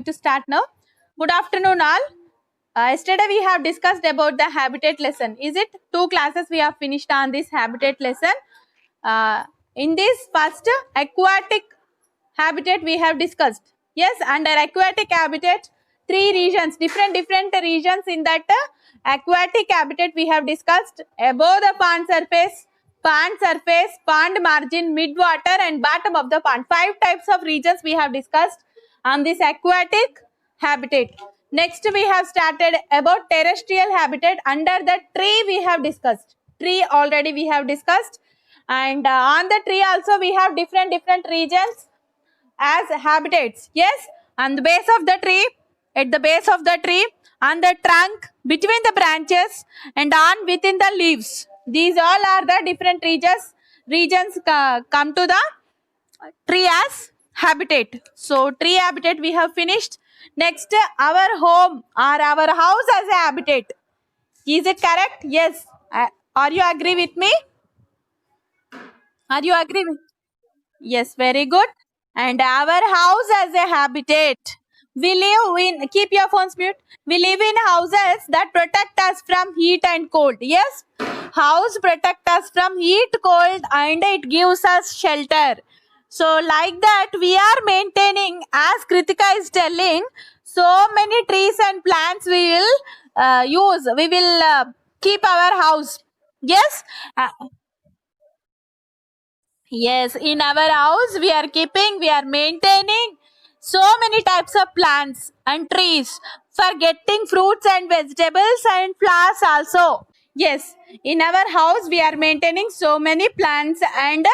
To start now. Good afternoon, all. Yesterday we have discussed about the habitat lesson. Is it two classes we have finished on this habitat lesson? In this first aquatic habitat we have discussed. Yes, under aquatic habitat, three regions, different regions in that aquatic habitat we have discussed: above the pond surface, pond margin, mid water, and bottom of the pond. 5 types of regions we have discussed on this aquatic habitat. Next we have started about terrestrial habitat. Under the tree we have discussed. Tree already we have discussed, and on the tree also we have different regions as habitats. Yes, on the base of the tree, at the base of the tree, on the trunk, between the branches, and on within the leaves. These all are the different regions come to the tree as habitat. So tree habitat we have finished. Next, our home or our house as a habitat. Is it correct? Yes. Are you agree with me? Are you agree with? Yes, very good. And our house as a habitat. We live in, keep your phones mute. We live in houses that protect us from heat and cold. Yes, house protect us from heat, cold, and it gives us shelter. So like that we are maintaining, as Kritika is telling, so many trees and plants we will use. We will keep our house. Yes. Yes, in our house we are maintaining so many types of plants and trees for getting fruits and vegetables and flowers also. Yes, in our house we are maintaining so many plants and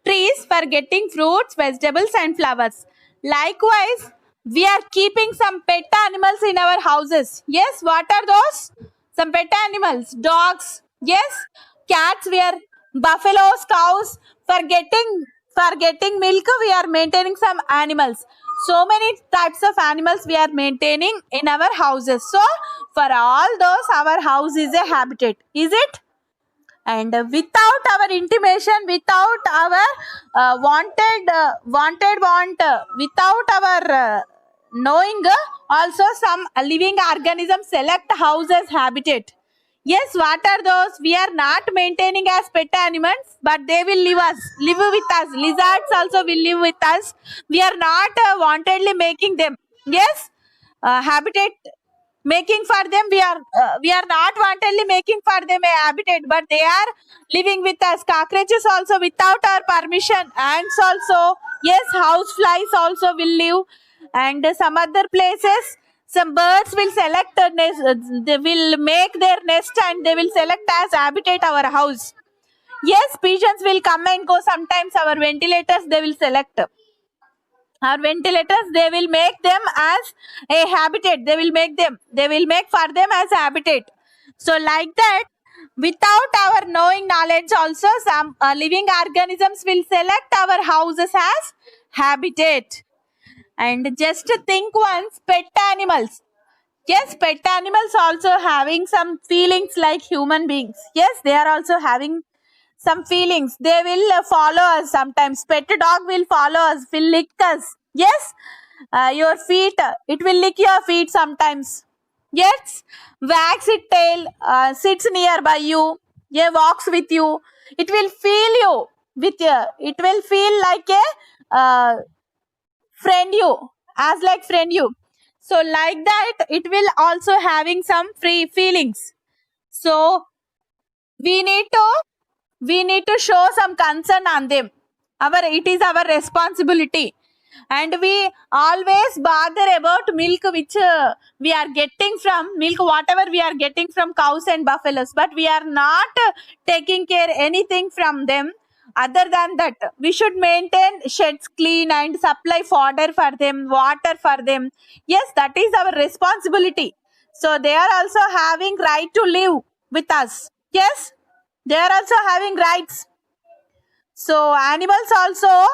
trees for getting fruits, vegetables and flowers. Likewise, we are keeping some pet animals in our houses. Yes, what are those? Some pet animals, dogs. Yes, cats. We are buffaloes, cows. For getting milk, we are maintaining some animals. So many types of animals we are maintaining in our houses. So for all those, our house is a habitat. Is it? And without our intimation, without our without our knowing, also some living organisms select house as habitat. Yes, what are those? We are not maintaining as pet animals, but they will live with us. Lizards also will live with us. We are not wantedly making them. Yes, habitat making for them. We are not wantedly making for them a habitat, but they are living with us. Cockroaches also without our permission. Ants also. Yes, house flies also will live, and some other places. Some birds will select a nest. They will make their nest and they will select as habitat our house. Yes, pigeons will come and go. Sometimes our ventilators they will select. Our ventilators they will make them as a habitat. They will make for them as a habitat. So like that, without our knowing knowledge also, some living organisms will select our houses as habitat. And just think once, pet animals. Yes, pet animals also having some feelings like human beings. Yes, they are also having some feelings. They will follow us sometimes. Pet dog will follow us, will lick us. Yes, your feet, it will lick your feet sometimes. Yes, wags its tail, sits nearby you, yeah, walks with you. It will feel you with you. It will feel like a friend you, as like friend you. So like that, it will also having some free feelings. So we need to show some concern on them. It is our responsibility, and we always bother about milk which we are getting from milk, whatever we are getting from cows and buffaloes, but we are not taking care anything from them. Other than that, we should maintain sheds clean and supply fodder for them, water for them. Yes, that is our responsibility. So they are also having right to live with us. Yes, they are also having rights. So animals also,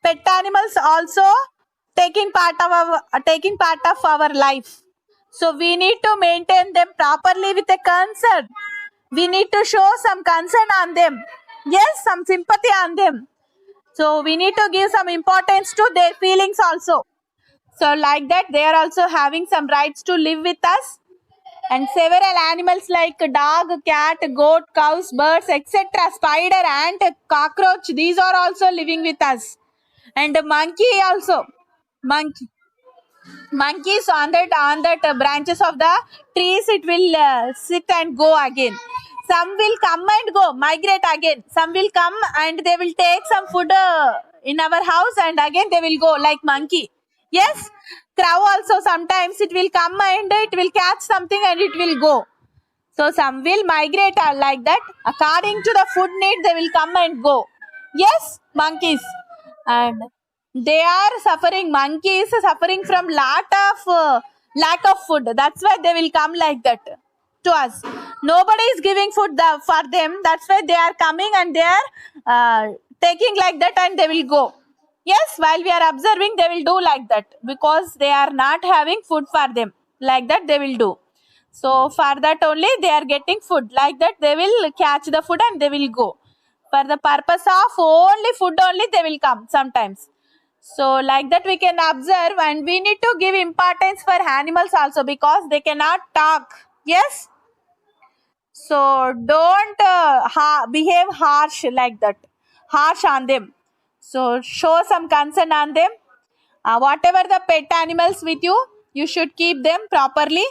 pet animals also taking part of our life. So we need to maintain them properly with a concern. We need to show some concern on them. Yes, some sympathy on them. So we need to give some importance to their feelings also. So like that, they are also having some rights to live with us. And several animals like dog, cat, goat, cows, birds, etc., spider, ant, cockroach, these are also living with us. And monkey also. Monkey. Monkeys on that branches of the trees, it will sit and go again. Some will come and go, migrate again. Some will come and they will take some food in our house, and again they will go, like monkey. Yes, crow also sometimes it will come and it will catch something and it will go. So some will migrate like that. According to the food need, they will come and go. Yes, monkeys. And they are suffering. Monkeys are suffering from lack of food. That's why they will come like that to us. Nobody is giving food for them. That's why they are coming and they are taking like that and they will go. Yes, while we are observing, they will do like that because they are not having food for them. Like that, they will do. So for that only they are getting food. Like that, they will catch the food and they will go. For the purpose of only food only, they will come sometimes. So like that we can observe, and we need to give importance for animals also because they cannot talk. Yes. So don't behave harsh like that. Harsh on them. So show some concern on them. Whatever the pet animals with you, you should keep them properly.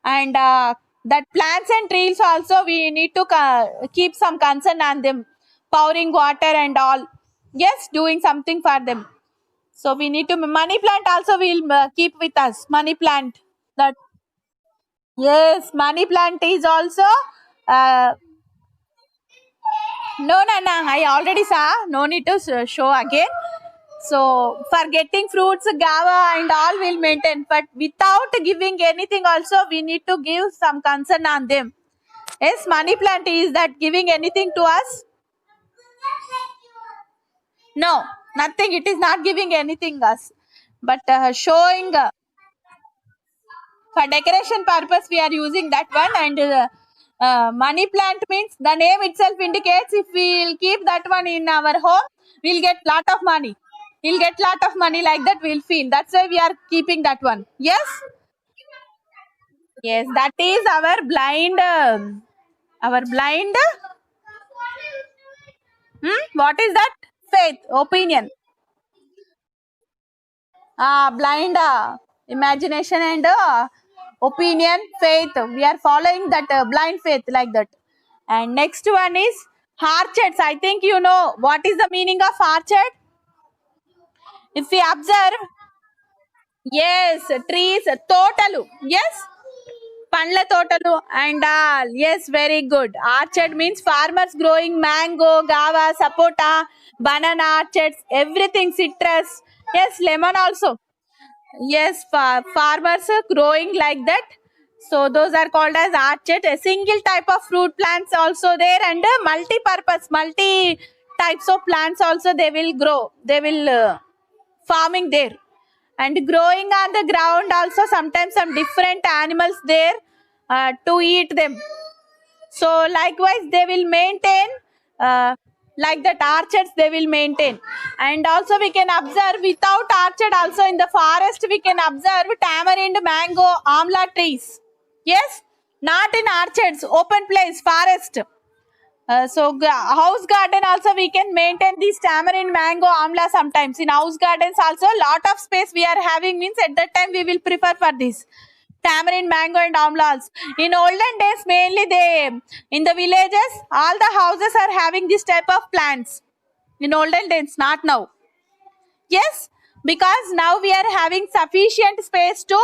And that plants and trees also, we need to keep some concern on them, pouring water and all. Yes, doing something for them. So we need to, money plant also we'll keep with us. Money plant. That, yes, money plant is also uh, no, I already saw. No need to show again. So for getting fruits, gava and all will maintain, but without giving anything also, we need to give some concern on them. Yes, money plant is that giving anything to us? No, nothing. It is not giving anything us, but showing for decoration purpose we are using that one. And money plant means the name itself indicates if we will keep that one in our home, we'll get lot of money. We'll get lot of money, like that we'll feel. That's why we are keeping that one. Yes. Yes, that is our blind. Our blind. What is that? Faith, opinion. Blind imagination and opinion, faith. We are following that blind faith like that. And next one is orchards. I think you know what is the meaning of orchard. If we observe, yes, trees, totalu. Yes, పండ్ల తోటలు and all. Yes, very good. Orchard means farmers growing mango, guava, sapota, banana orchards, everything, citrus. Yes, lemon also. Yes, farmers are growing like that. So those are called as orchard. A single type of fruit plants also there, and multi-purpose, multi types of plants also they will grow. They will farming there. And growing on the ground also, sometimes some different animals there to eat them. So likewise they will maintain like that orchards they will maintain. And also we can observe without orchard also in the forest we can observe tamarind, mango, amla trees. Yes, not in orchards, open place, forest. House garden also we can maintain this tamarind, mango, amla sometimes. In house gardens also lot of space we are having means at that time we will prefer for this tamarind, mango and amlas. In olden days mainly they, in the villages all the houses are having this type of plants. In olden days, not now. Yes, because now we are having sufficient space to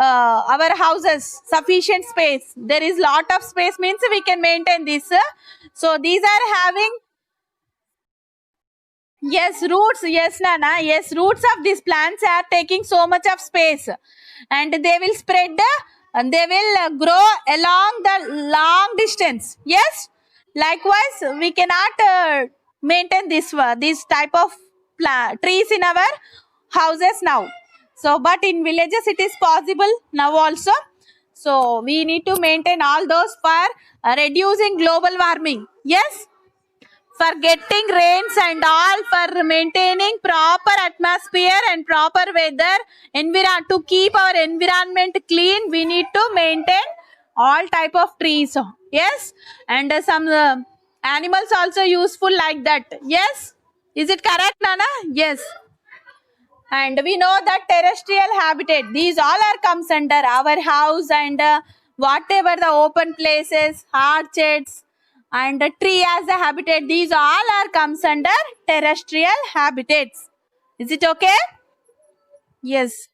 our houses, sufficient space. There is lot of space means we can maintain this. So these are having, yes, roots. Yes, Nana. Yes, roots of these plants are taking so much of space, and they will spread and they will grow along the long distance. Yes. Likewise, we cannot maintain this type of trees in our houses now. So, but in villages it is possible now also. So we need to maintain all those for reducing global warming. Yes. for getting rains and all, for maintaining proper atmosphere and proper weather, to keep our environment clean, we need to maintain all type of trees. Yes, and some animals also useful like that. Yes, is it correct, Nana? Yes. And we know that terrestrial habitat, these all are comes under our house and whatever the open places, orchards and a tree as a habitat, these all are comes under terrestrial habitats. Is it okay? Yes.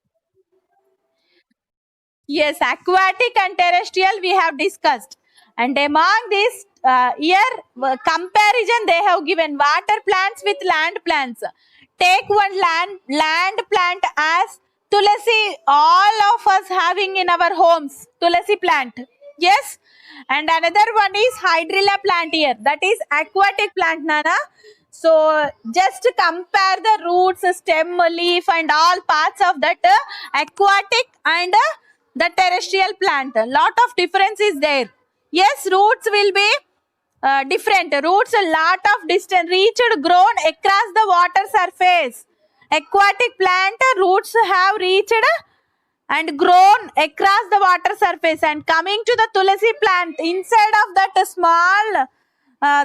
Yes, aquatic and terrestrial we have discussed. And among this comparison, they have given water plants with land plants. Take one land plant as tulasi, all of us having in our homes, tulasi plant. Yes. And another one is hydrilla plant here. That is aquatic plant, Nana. So just compare the roots, stem, leaf and all parts of that aquatic and the terrestrial plant. A lot of difference is there. Yes, roots will be different. Roots a lot of distance reached grown across the water surface. Aquatic plant roots have reached and grown across the water surface. And coming to the tulasi plant, inside of that small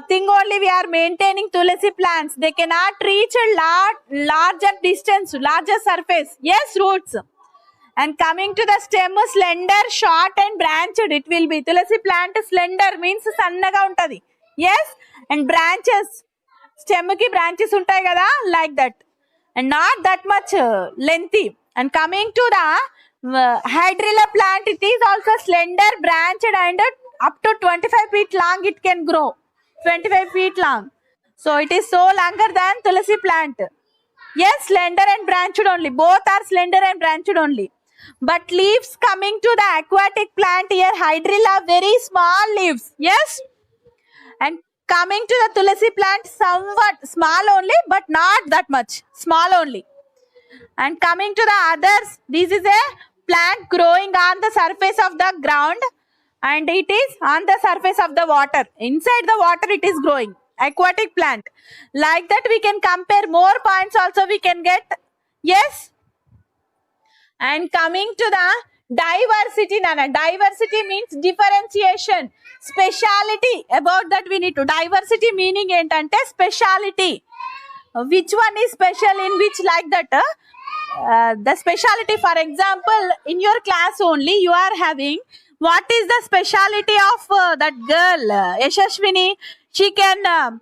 thing only we are maintaining tulasi plants. They cannot reach a larger distance, larger surface. Yes, roots. And coming to the stem, slender, short and branched, it will be. Tulasi plant slender means sannaga untadi. Yes, and branches, stem ki branches untai kada, like that, and not that much lengthy. And coming to the hydrilla plant, it is also slender, branched and up to 25 feet long it can grow. 25 feet long. So it is so longer than tulasi plant. Yes, slender and branched only. Both are slender and branched only. But leaves coming to the aquatic plant here, hydrilla, very small leaves. Yes. And coming to the tulasi plant, somewhat small only, but not that much. Small only. And coming to the others, this is a plant growing on the surface of the ground and it is on the surface of the water. Inside the water it is growing. Aquatic plant. Like that we can compare more points also we can get. Yes. And coming to the diversity, Nana. Diversity means differentiation. Speciality. About that we need to. Diversity meaning entante speciality. Which one is special in which, like that? The speciality, for example, in your class only you are having, what is the speciality of that girl, Yashashwini? She can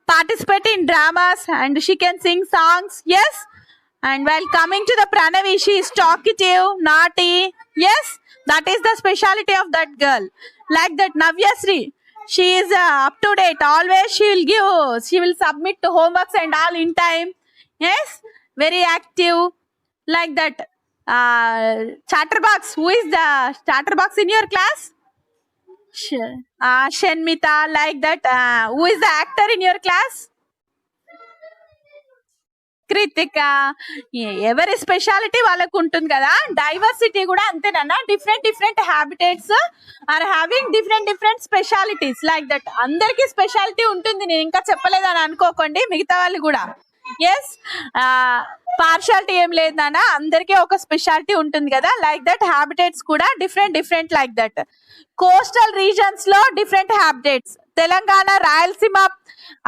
participate in dramas and she can sing songs. Yes. And while coming to the Pranavi, she is talkative, naughty. Yes, that is the speciality of that girl. Like that, Navyasri, she is up to date. Always she will submit to homeworks and all in time. Yes, very active. Like that. Chatterbox, who is the chatterbox in your class? Shenmita, like that. Who is the actor in your class? Krittika. ఎవరి speciality వాళ్ళకు ఉంటుంది కదా. Diversity కూడా అంతేనన్నా. Different different habitats are having different specialities. Like that అందరికి speciality ఉంటుంది. నేను ఇంకా చెప్పలేదని అనుకోకండి మిగతా వాళ్ళు కూడా. ఎస్, పార్షాలిటీ ఏం లేదు నాన్న, అందరికీ ఒక స్పెషాలిటీ ఉంటుంది కదా. లైక్ దట్ హ్యాబిటేట్స్ కూడా different like that. Coastal regions లో different habitats. Telangana, Rayalaseema,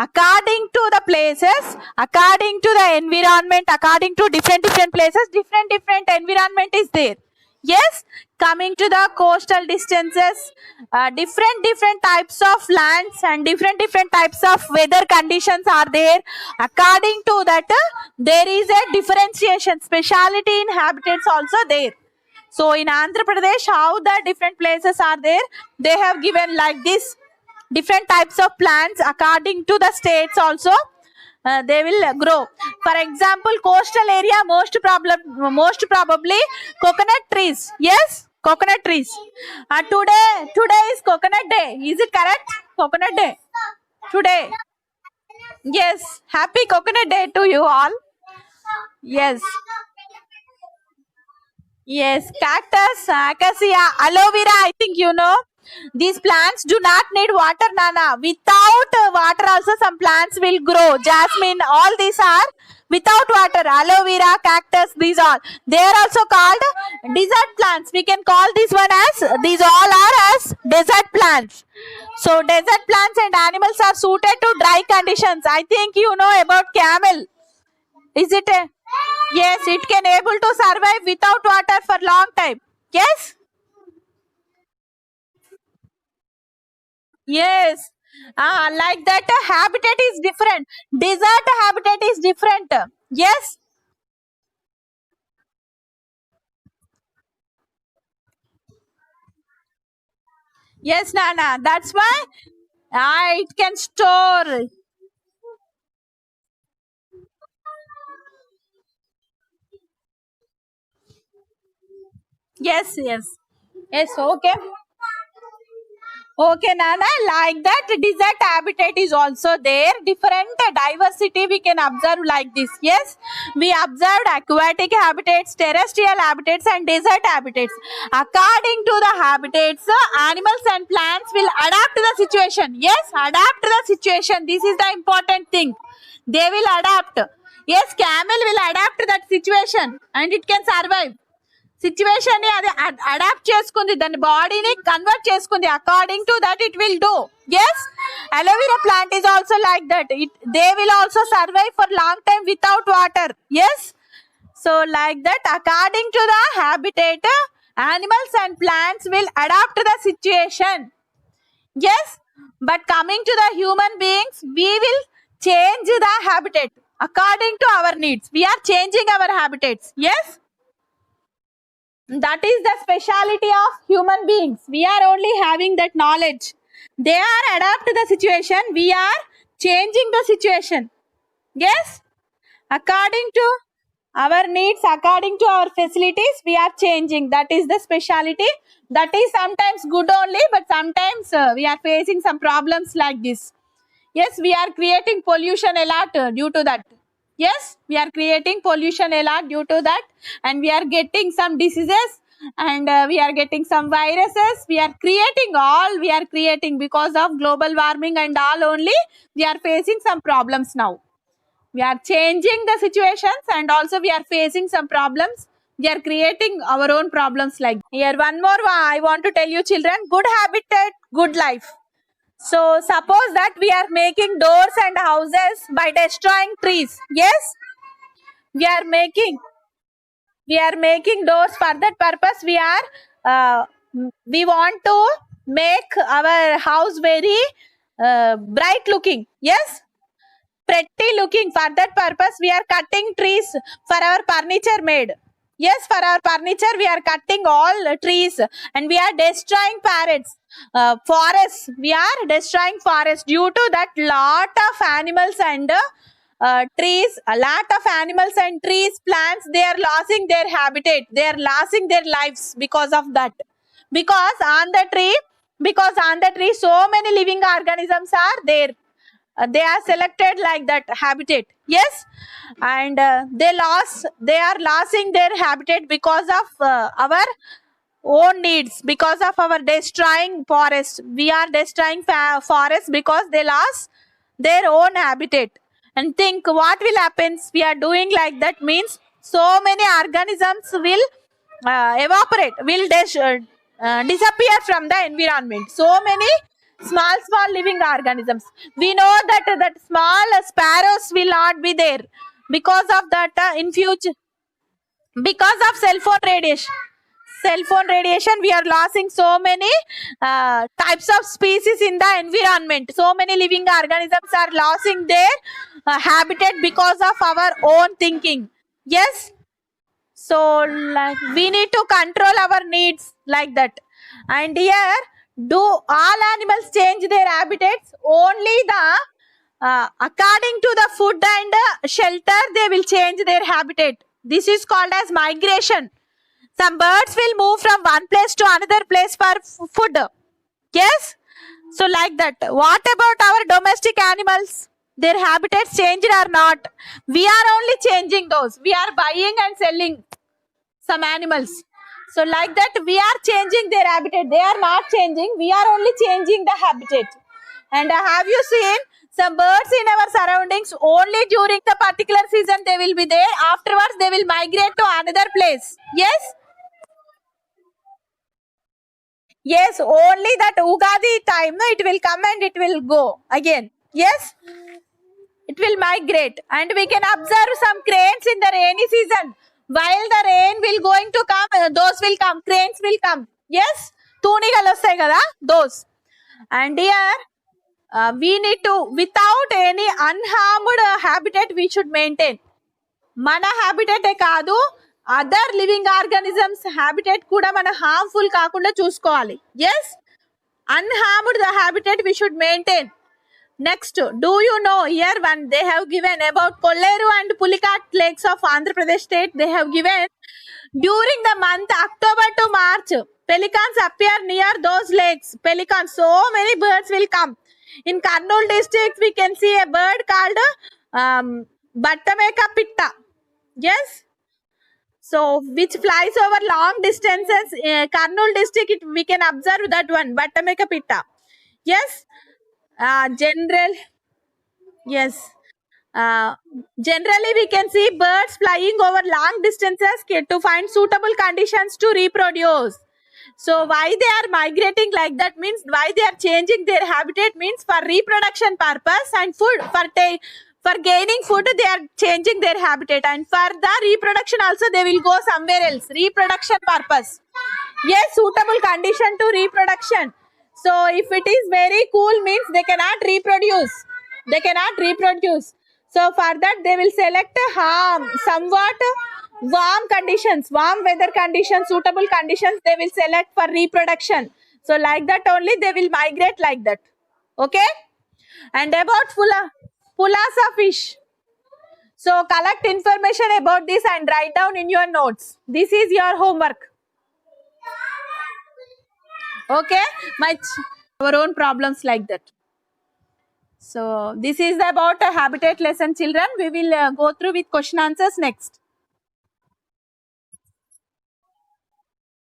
according to the places, according to the environment, according to different places, different environment is there. Yes, coming to the coastal distances, different types of lands and different types of weather conditions are there. According to that, there is a differentiation, speciality in habitats also there. So in Andhra Pradesh, how the different places are there, they have given like this. Different types of plants according to the states also they will grow. For example, coastal area, most probably coconut trees. Yes, coconut trees. Today is coconut day. Is it correct? Coconut day today. Yes, happy coconut day to you all. Yes. Yes, cactus, acacia, aloe vera, I think you know. These plants do not need water, Nana. Without water also some plants will grow. Jasmine, all these are without water. Aloe vera, cactus, these all. They are also called desert plants. We can call this one as, these all are as desert plants. So desert plants and animals are suited to dry conditions. I think you know about camel. Is it a, yes, it can able to survive without water for long time. Yes? Yes. Like that habitat is different. Desert habitat is different. Yes. Yes, Nana. That's why it can store. Yes, yes. Yes, okay. Okay, Nana, like that, desert habitat is also there. Different diversity we can observe like this. Yes, we observed aquatic habitats, terrestrial habitats, and desert habitats. According to the habitats, animals and plants will adapt to the situation. Yes, adapt to the situation. This is the important thing. They will adapt. Yes, camel will adapt to that situation and it can survive. Situation ని అది adapt చేసుకుంది, దాని బాడీని convert చేసుకుంది. According to that it will do. Yes, aloe vera plant is also like that. They will also survive for long time without water. Yes, so like that according to the habitat animals and plants will adapt to the situation. Yes, but coming to the human beings, we will change the habitat according to our needs. We are changing our habitats. Yes, that is the speciality of human beings. We are only having that knowledge. They are adapt to the situation. We are changing the situation. Yes, according to our needs, according to our facilities, we are changing. That is the speciality. That is sometimes good only, but sometimes we are facing some problems like this. Yes, we are creating pollution a lot due to that. Yes, we are creating pollution a lot due to that, and we are getting some diseases, and we are getting some viruses. We are creating all, we are creating because of global warming and all only. We are facing some problems now. We are changing the situations, and also we are facing some problems. We are creating our own problems like here. One more I want to tell you, children, good habitat, good life. So suppose that we are making doors and houses by destroying trees. Yes, we are making doors for that purpose. We want to make our house very bright looking. Yes, pretty looking. For that purpose, we are cutting trees for our furniture made. Yes, for our furniture, we are cutting all trees, and we are destroying forests. We are destroying forests. Due to that, lot of animals and trees, a lot of animals and trees, plants, they are losing their habitat. They are losing their lives because of that. Because on the tree, so many living organisms are there. They are selected like that habitat. Yes, and they are losing their habitat because of our own needs, because of our destroying forests. We are destroying forests because they lost their own habitat. And think what will happen. We are doing like that means so many organisms will evaporate, will disappear from the environment. So many small living organisms. We know that small sparrows will not be there because of that in future, because of cell phone radiation. We are losing so many types of species in the environment. So many living organisms are losing their habitat because of our own thinking. Yes, so like we need to control our needs like that. And here, do all animals change their habitats? Only the according to the food and shelter, they will change their habitat. This is called as migration. Some birds will move from one place to another place for food. Yes, so like that. What about our domestic animals? Their habitats changed or not? We are only changing those. We are buying and selling some animals. So like that, we are changing their habitat. They are not changing. We are only changing the habitat. And have you seen some birds in our surroundings? Only during the particular season they will be there. Afterwards, they will migrate to another place. Yes? Yes, only that Ugadi time, no, it will come and it will go again. Yes? It will migrate. And we can observe some cranes in the rainy season. While the rain will going to come, those will come. Cranes will come. Yes? Tunigal vastai kada, those. And here, we need to, without any unharmed habitat, we should maintain. మన హ్యాబిటేటే కాదు, other living organisms habitat కూడా మన harmful కాకుండా చూసుకోవాలి. Yes, unharmed the habitat we should maintain. Next, do you know here one they have given about Kolleru and Pulicat lakes of Andhra Pradesh state. They have given during the month October to March, pelicans appear near those lakes. Pelicans, so many birds will come. In Kurnool district, we can see a bird called Battameka pitta. Yes. So, which flies over long distances. Kurnool district, we can observe that one, Battameka pitta. Yes. Yes. Generally, we can see birds flying over long distances to find suitable conditions to reproduce. So, why they are migrating like that means why they are changing their habitat means for reproduction purpose and food for gaining food they are changing their habitat, and for the reproduction also they will go somewhere else. Reproduction purpose. Yes, suitable condition to reproduction. So if it is very cool means they cannot reproduce. They cannot reproduce. So for that they will select somewhat warm conditions, warm weather conditions, suitable conditions they will select for reproduction. So like that only they will migrate like that. Okay? And about Pulasa fish. So collect information about this and write down in your notes. This is your homework. Okay? Our own problems like that. So this is about a habitat lesson, children. We will go through with question answers next.